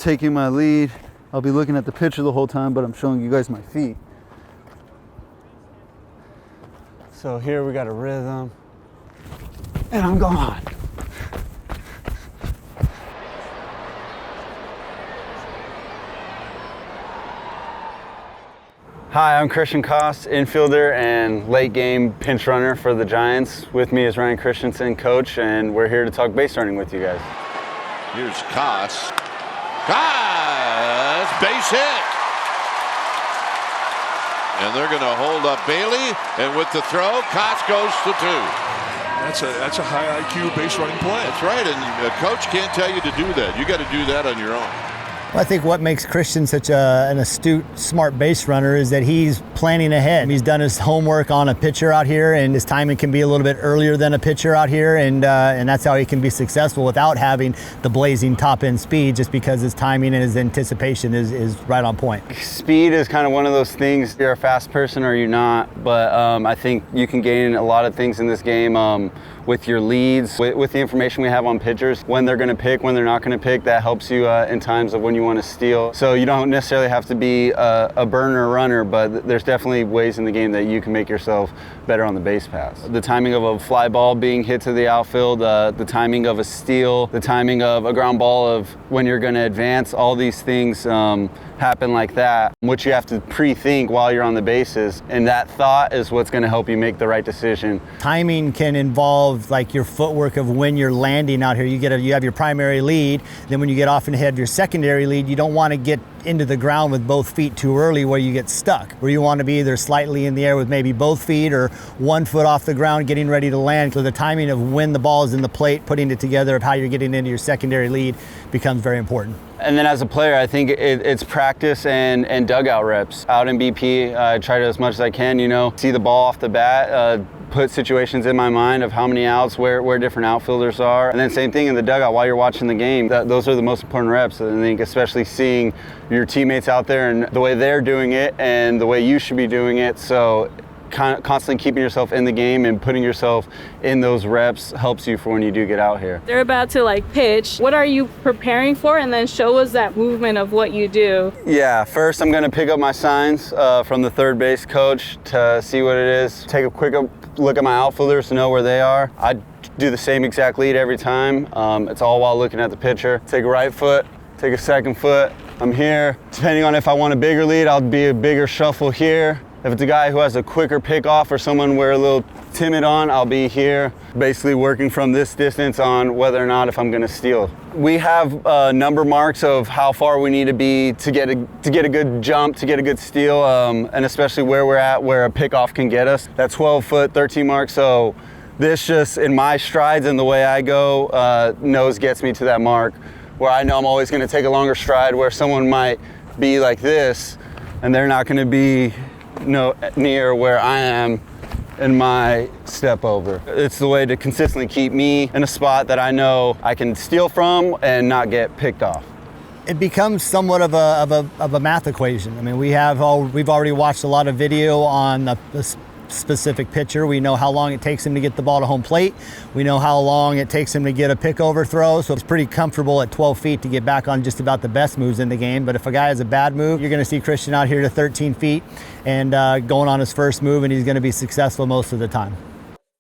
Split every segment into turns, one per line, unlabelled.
taking my lead. I'll be looking at the pitcher the whole time, but I'm showing you guys my feet. So here we got a rhythm, and I'm gone. Hi, I'm Christian Koss, infielder and late game pinch runner for the Giants. With me is Ryan Christenson, coach, and we're here to talk base running with you guys.
Here's Koss. Koss, base hit. And they're going to hold up Bailey, and with the throw, Koss goes to 2.
That's a high IQ base running play.
That's right, and a coach can't tell you to do that. You got to do that on your own.
Well, I think what makes Christian such an astute, smart base runner is that he's planning ahead. He's done his homework on a pitcher out here, and his timing can be a little bit earlier than a pitcher out here, and that's how he can be successful without having the blazing top-end speed, just because his timing and his anticipation is right on point.
Speed is kind of one of those things. You're a fast person or you're not, but I think you can gain a lot of things in this game with your leads, with the information we have on pitchers, when they're going to pick, when they're not going to pick. That helps you in times of when you want to steal. So you don't necessarily have to be a burner runner, but there's definitely ways in the game that you can make yourself better on the base paths. The timing of a fly ball being hit to the outfield, the timing of a steal, the timing of a ground ball of when you're going to advance, all these things happen like that, which you have to pre-think while you're on the bases, and that thought is what's going to help you make the right decision.
Timing can involve like your footwork of when you're landing out here. You have your primary lead, then when you get off and head your secondary lead, you don't want to get into the ground with both feet too early where you get stuck, where you want to be either slightly in the air with maybe both feet or 1 foot off the ground getting ready to land. So the timing of when the ball is in the plate, putting it together of how you're getting into your secondary lead becomes very important.
And then as a player, I think it's practice and dugout reps. Out in BP, I try to as much as I can, see the ball off the bat, put situations in my mind of how many outs, where different outfielders are. And then same thing in the dugout while you're watching the game. Those are the most important reps. And I think especially seeing your teammates out there and the way they're doing it and the way you should be doing it. So constantly keeping yourself in the game and putting yourself in those reps helps you for when you do get out here.
They're about to pitch. What are you preparing for? And then show us that movement of what you do.
Yeah, first I'm going to pick up my signs from the third base coach to see what it is. Take a quick look at my outfielders to know where they are. I do the same exact lead every time. It's all while looking at the pitcher. Take a right foot, take a second foot. I'm here. Depending on if I want a bigger lead, I'll be a bigger shuffle here. If it's a guy who has a quicker pickoff or someone we're a little timid on, I'll be here, basically working from this distance on whether or not if I'm going to steal. We have number marks of how far we need to be to get a good jump, to get a good steal, and especially where we're at, where a pickoff can get us. That 12-foot, 13 mark. So this just, in my strides and the way I go, nose gets me to that mark, where I know I'm always going to take a longer stride, where someone might be like this, and they're not going to be near where I am in my step over. It's the way to consistently keep me in a spot that I know I can steal from and not get picked off.
It becomes somewhat of a math equation. I mean, we've already watched a lot of video on the specific pitcher. We know how long it takes him to get the ball to home plate. We know how long it takes him to get a pickover throw. So it's pretty comfortable at 12 feet to get back on just about the best moves in the game. But if a guy has a bad move, you're going to see Christian out here to 13 feet and going on his first move, and he's going to be successful most of the time.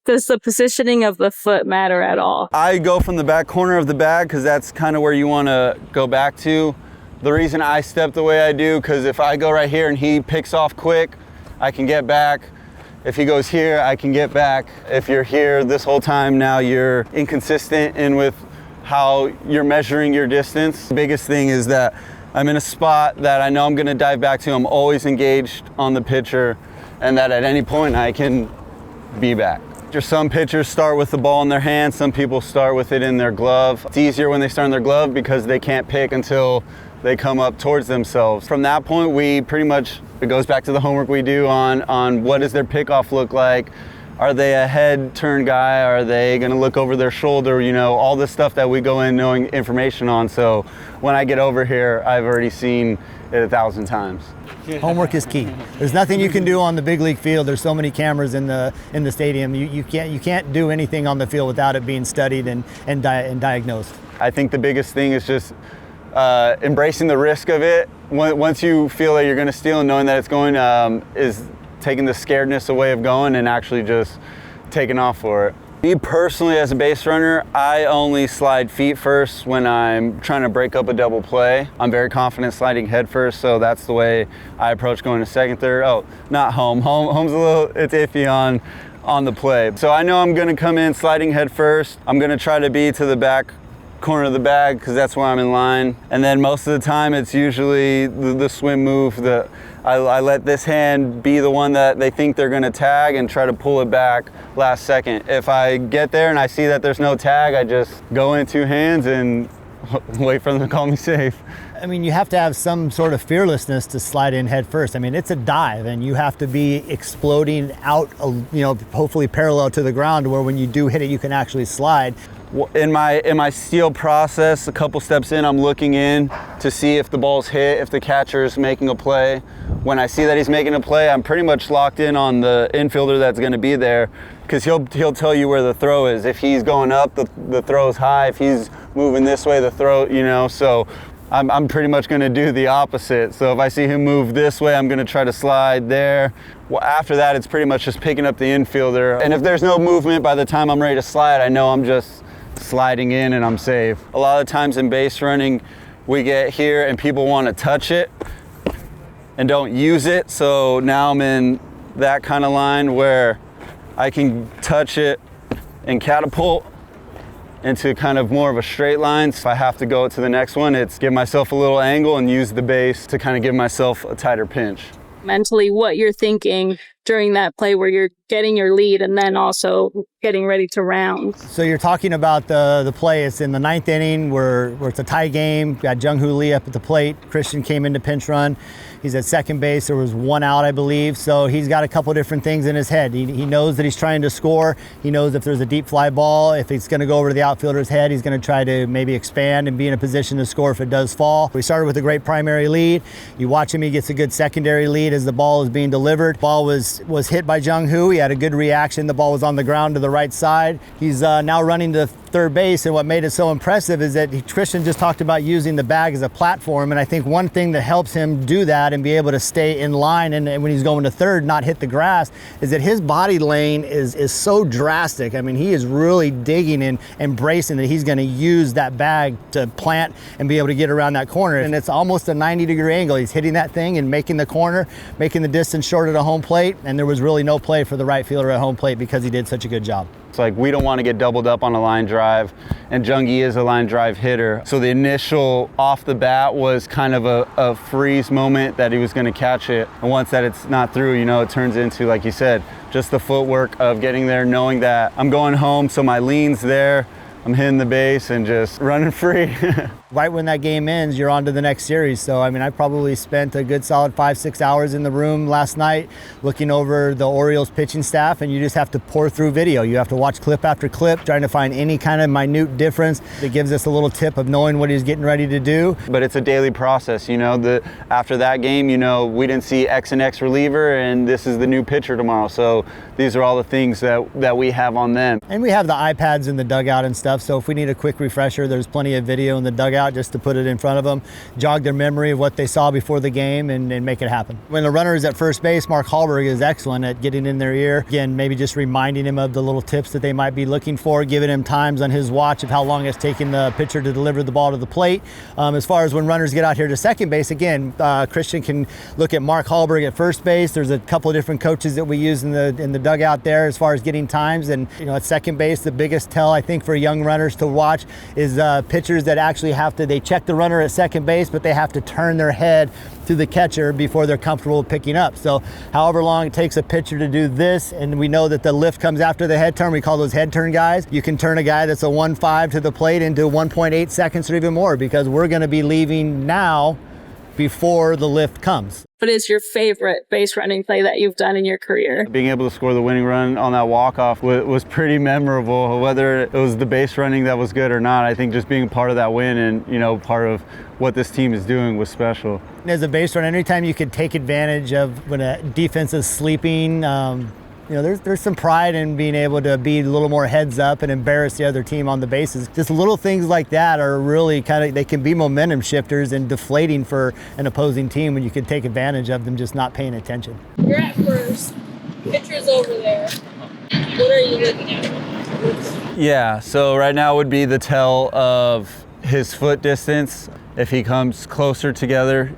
Does the positioning of the foot matter at all?
I go from the back corner of the bag because that's kind of where you want to go back to. The reason I step the way I do, because if I go right here and he picks off quick, I can get back. If he goes here, I can get back. If you're here this whole time, now you're inconsistent in with how you're measuring your distance. The biggest thing is that I'm in a spot that I know I'm gonna dive back to. I'm always engaged on the pitcher, and that at any point I can be back. Just some pitchers start with the ball in their hand, some people start with it in their glove. It's easier when they start in their glove because they can't pick until they come up towards themselves. From that point, we pretty much, it goes back to the homework we do on what does their pickoff look like. Are they a head turn guy? Are they gonna look over their shoulder? All the stuff that we go in knowing information on. So when I get over here, I've already seen it 1,000 times.
Homework is key. There's nothing you can do on the big league field. There's so many cameras in the stadium. You can't do anything on the field without it being studied and diagnosed.
I think the biggest thing is just embracing the risk of it. Once you feel that you're going to steal and knowing that it's going, is taking the scaredness away of going and actually just taking off for it. Me personally, as a base runner, I only slide feet first when I'm trying to break up a double play. I'm very confident sliding head first, so that's the way I approach going to second, third. Oh, not home. Home's a little, it's iffy on the play. So I know I'm gonna come in sliding head first. I'm gonna try to be to the back corner of the bag because that's where I'm in line. And then most of the time it's usually the swim move. I let this hand be the one that they think they're gonna tag and try to pull it back last second. If I get there and I see that there's no tag, I just go in two hands and wait for them to call me safe.
I mean, you have to have some sort of fearlessness to slide in head first. I mean, it's a dive and you have to be exploding out, hopefully parallel to the ground where when you do hit it, you can actually slide.
In my steal process, a couple steps in, I'm looking in to see if the ball's hit, if the catcher's making a play. When I see that he's making a play, I'm pretty much locked in on the infielder that's going to be there because he'll tell you where the throw is. If he's going up, the throw's high. If he's moving this way, the throw, so I'm pretty much going to do the opposite. So if I see him move this way, I'm going to try to slide there. Well, after that, it's pretty much just picking up the infielder. And if there's no movement by the time I'm ready to slide, I know I'm just sliding in and I'm safe. A lot of times in base running, we get here and people want to touch it and don't use it. So now I'm in that kind of line where I can touch it and catapult into kind of more of a straight line. So if I have to go to the next one, it's give myself a little angle and use the base to kind of give myself a tighter pinch.
Mentally, what you're thinking during that play where you're getting your lead and then also getting ready to round.
So you're talking about the play. It's in the 9th inning where it's a tie game. Got Jung-Hoo Lee up at the plate. Christian came in to pinch run. He's at second base. There was one out, I believe. So he's got a couple different things in his head. He knows that he's trying to score. He knows if there's a deep fly ball, if it's going to go over to the outfielder's head, he's going to try to maybe expand and be in a position to score if it does fall. We started with a great primary lead. You watch him, he gets a good secondary lead as the ball is being delivered. Ball was hit by Jung-Hoo. He had a good reaction. The ball was on the ground to the right side. He's now running to third base, and what made it so impressive is that Christian just talked about using the bag as a platform, and I think one thing that helps him do that and be able to stay in line and when he's going to third not hit the grass is that his body lane is so drastic. I mean, he is really digging and embracing that he's going to use that bag to plant and be able to get around that corner, and it's almost a 90-degree angle. He's hitting that thing and making the corner, making the distance short at home plate, and there was really no play for the right fielder at home plate because he did such a good job.
It's like we don't want to get doubled up on a line drive, and Jungie is a line drive hitter. So the initial off the bat was kind of a freeze moment that he was going to catch it. And once that it's not through, it turns into, like you said, just the footwork of getting there, knowing that I'm going home, so my lean's there. I'm hitting the base and just running free. Right
when that game ends, you're on to the next series. So, I mean, I probably spent a good solid 5-6 hours in the room last night looking over the Orioles pitching staff, and you just have to pour through video. You have to watch clip after clip, trying to find any kind of minute difference that gives us a little tip of knowing what he's getting ready to do.
But it's a daily process, after that game, we didn't see X and X reliever, and this is the new pitcher tomorrow. So these are all the things that we have on them.
And we have the iPads in the dugout and stuff. So if we need a quick refresher, there's plenty of video in the dugout just to put it in front of them, jog their memory of what they saw before the game and make it happen. When the runner is at first base, Mark Hallberg is excellent at getting in their ear. Again, maybe just reminding him of the little tips that they might be looking for, giving him times on his watch of how long it's taking the pitcher to deliver the ball to the plate. As far as when runners get out here to second base, again, Christian can look at Mark Hallberg at first base. There's a couple of different coaches that we use in the dugout there as far as getting times. And at second base, the biggest tell I think for young runners to watch is pitchers that actually they check the runner at second base, but they have to turn their head to the catcher before they're comfortable picking up. So however long it takes a pitcher to do this, and we know that the lift comes after the head turn, we call those head turn guys. You can turn a guy that's a 1.5 to the plate into 1.8 seconds or even more, because we're going to be leaving now before the lift comes.
What is your favorite base running play that you've done in your career?
Being able to score the winning run on that walk-off was pretty memorable. Whether it was the base running that was good or not, I think just being part of that win and part of what this team is doing was special.
As a base runner, anytime you could take advantage of when a defense is sleeping, there's some pride in being able to be a little more heads up and embarrass the other team on the bases. Just little things like that are really they can be momentum shifters and deflating for an opposing team when you can take advantage of them just not paying attention.
You're at first. Pitcher's over there. What are you looking at?
Yeah, so right now would be the tell of his foot distance. If he comes closer together,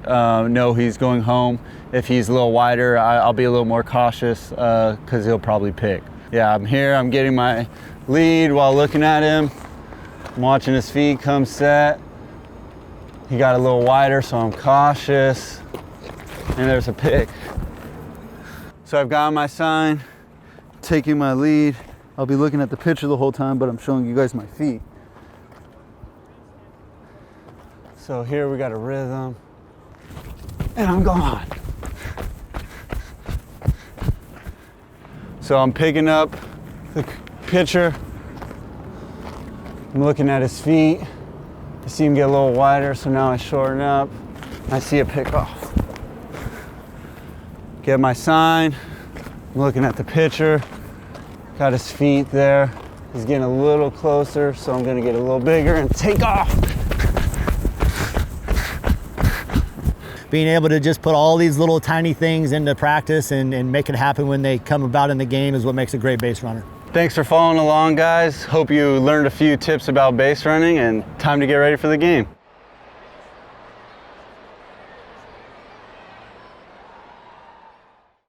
know he's going home. If he's a little wider, I'll be a little more cautious because he'll probably pick. Yeah, I'm here, I'm getting my lead while looking at him. I'm watching his feet come set. He got a little wider, so I'm cautious. And there's a pick. So I've got my sign, taking my lead. I'll be looking at the pitcher the whole time, but I'm showing you guys my feet. So here we got a rhythm, and I'm gone. So I'm picking up the pitcher. I'm looking at his feet. I see him get a little wider, so now I shorten up. I see a pick off. Get my sign. I'm looking at the pitcher. Got his feet there. He's getting a little closer, so I'm gonna get a little bigger and take off.
Being able to just put all these little tiny things into practice and make it happen when they come about in the game is what makes a great base runner.
Thanks for following along, guys. Hope you learned a few tips about base running, and time to get ready for the game.